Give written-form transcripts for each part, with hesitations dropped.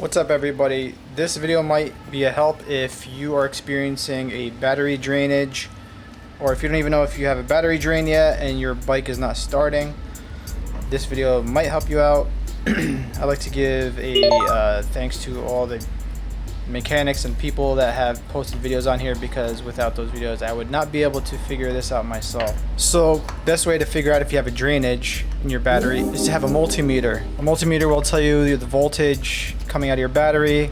What's up everybody? This video might be a help if you are experiencing a battery drainage, or if you don't even know if you have a battery drain yet and your bike is not starting. This video might help you out. I'd like to give a thanks to all the mechanics and people that have posted videos on here, because without those videos I would not be able to figure this out myself. So best way to figure out if you have a drainage in your battery is to have a multimeter. A multimeter will tell you the voltage coming out of your battery,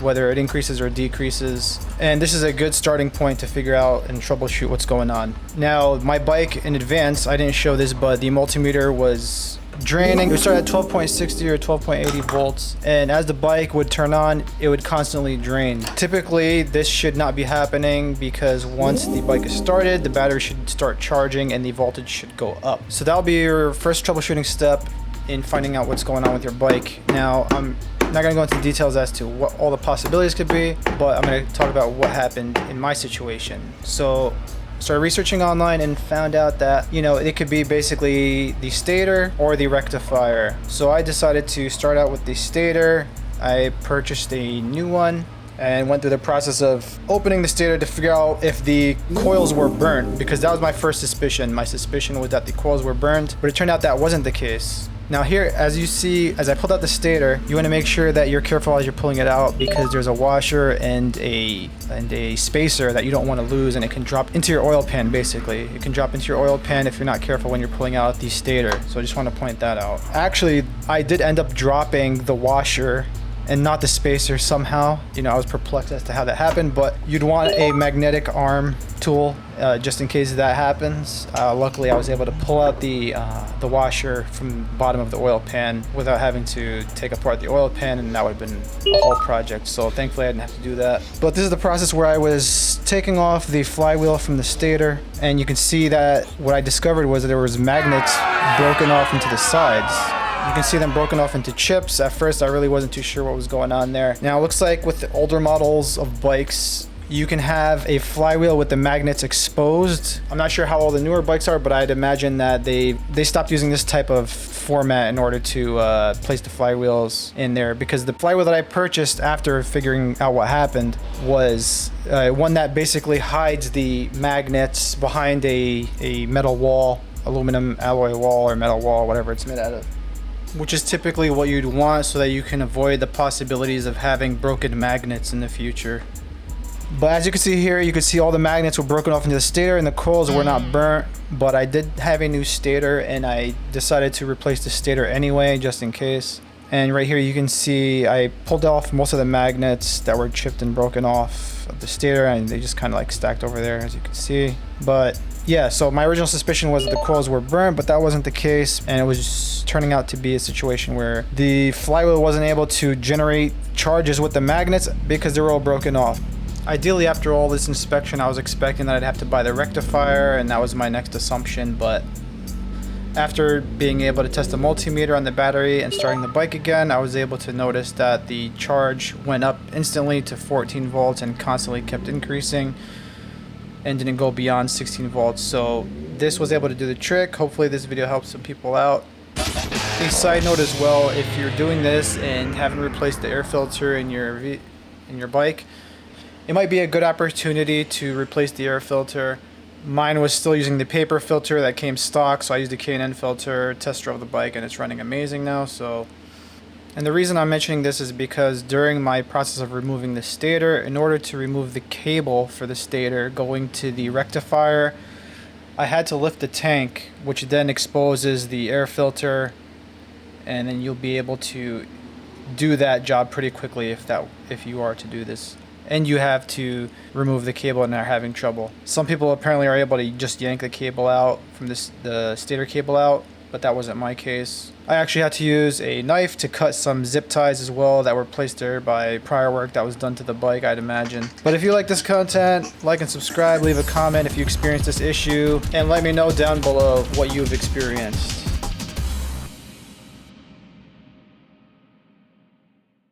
whether it increases or decreases, and this is a good starting point to figure out and troubleshoot what's going on. Now my bike, in advance I didn't show this, but the multimeter was draining. It would start at 12.60 or 12.80 volts, and as the bike would turn on, it would constantly drain. Typically this should not be happening, because once the bike is started, the battery should start charging and the voltage should go up. So that'll be your first troubleshooting step in finding out what's going on with your bike. Now I'm not going to go into details as to what all the possibilities could be, but I'm going to talk about what happened in my situation. So started researching online and found out that, it could be basically the stator or the rectifier. So I decided to start out with the stator. I purchased a new one and went through the process of opening the stator to figure out if the coils were burnt, because that was my first suspicion. My suspicion was that the coils were burned, but it turned out that wasn't the case. Now here, as you see, as I pulled out the stator, you want to make sure that you're careful as you're pulling it out, because there's a washer and a spacer that you don't want to lose, and it can drop into your oil pan. Basically, it can drop into your oil pan if you're not careful when you're pulling out the stator. So I just want to point that out. Actually, I did end up dropping the washer and not the spacer somehow. I was perplexed as to how that happened, but you'd want a magnetic arm tool just in case that happens. Luckily I was able to pull out the washer from the bottom of the oil pan without having to take apart the oil pan, and that would have been a whole project. So thankfully I didn't have to do that. But this is the process where I was taking off the flywheel from the stator, and you can see that what I discovered was that there was magnets broken off into the sides. You can see them broken off into chips. At first I really wasn't too sure what was going on there. Now it looks like with the older models of bikes, you can have a flywheel with the magnets exposed. I'm not sure how old the newer bikes are, but I'd imagine that they stopped using this type of format in order to place the flywheels in there, because the flywheel that I purchased after figuring out what happened was one that basically hides the magnets behind a metal wall, aluminum alloy wall or metal wall, whatever it's made out of, which is typically what you'd want so that you can avoid the possibilities of having broken magnets in the future. But as you can see here, you can see all the magnets were broken off into the stator and the coils were not burnt. But I did have a new stator, and I decided to replace the stator anyway, just in case. And right here you can see I pulled off most of the magnets that were chipped and broken off of the stator, and they just kind of like stacked over there, as you can see. But yeah, so my original suspicion was that the coils were burnt, but that wasn't the case, and it was turning out to be a situation where the flywheel wasn't able to generate charges with the magnets because they were all broken off. Ideally, after all this inspection, I was expecting that I'd have to buy the rectifier, and that was my next assumption, but after being able to test the multimeter on the battery and starting the bike again, I was able to notice that the charge went up instantly to 14 volts and constantly kept increasing and didn't go beyond 16 volts. So this was able to do the trick. Hopefully this video helps some people out. A side note as well, if you're doing this and haven't replaced the air filter in your bike, it might be a good opportunity to replace the air filter. Mine was still using the paper filter that came stock, so I used a K&N filter, test drove the bike, and it's running amazing now. And the reason I'm mentioning this is because during my process of removing the stator, in order to remove the cable for the stator going to the rectifier, I had to lift the tank, which then exposes the air filter, and then you'll be able to do that job pretty quickly if you are to do this. And you have to remove the cable and are having trouble. Some people apparently are able to just yank the cable out from the stator cable out, but that wasn't my case. I actually had to use a knife to cut some zip ties as well that were placed there by prior work that was done to the bike, I'd imagine. But if you like this content, like and subscribe, leave a comment if you experienced this issue, and let me know down below what you've experienced.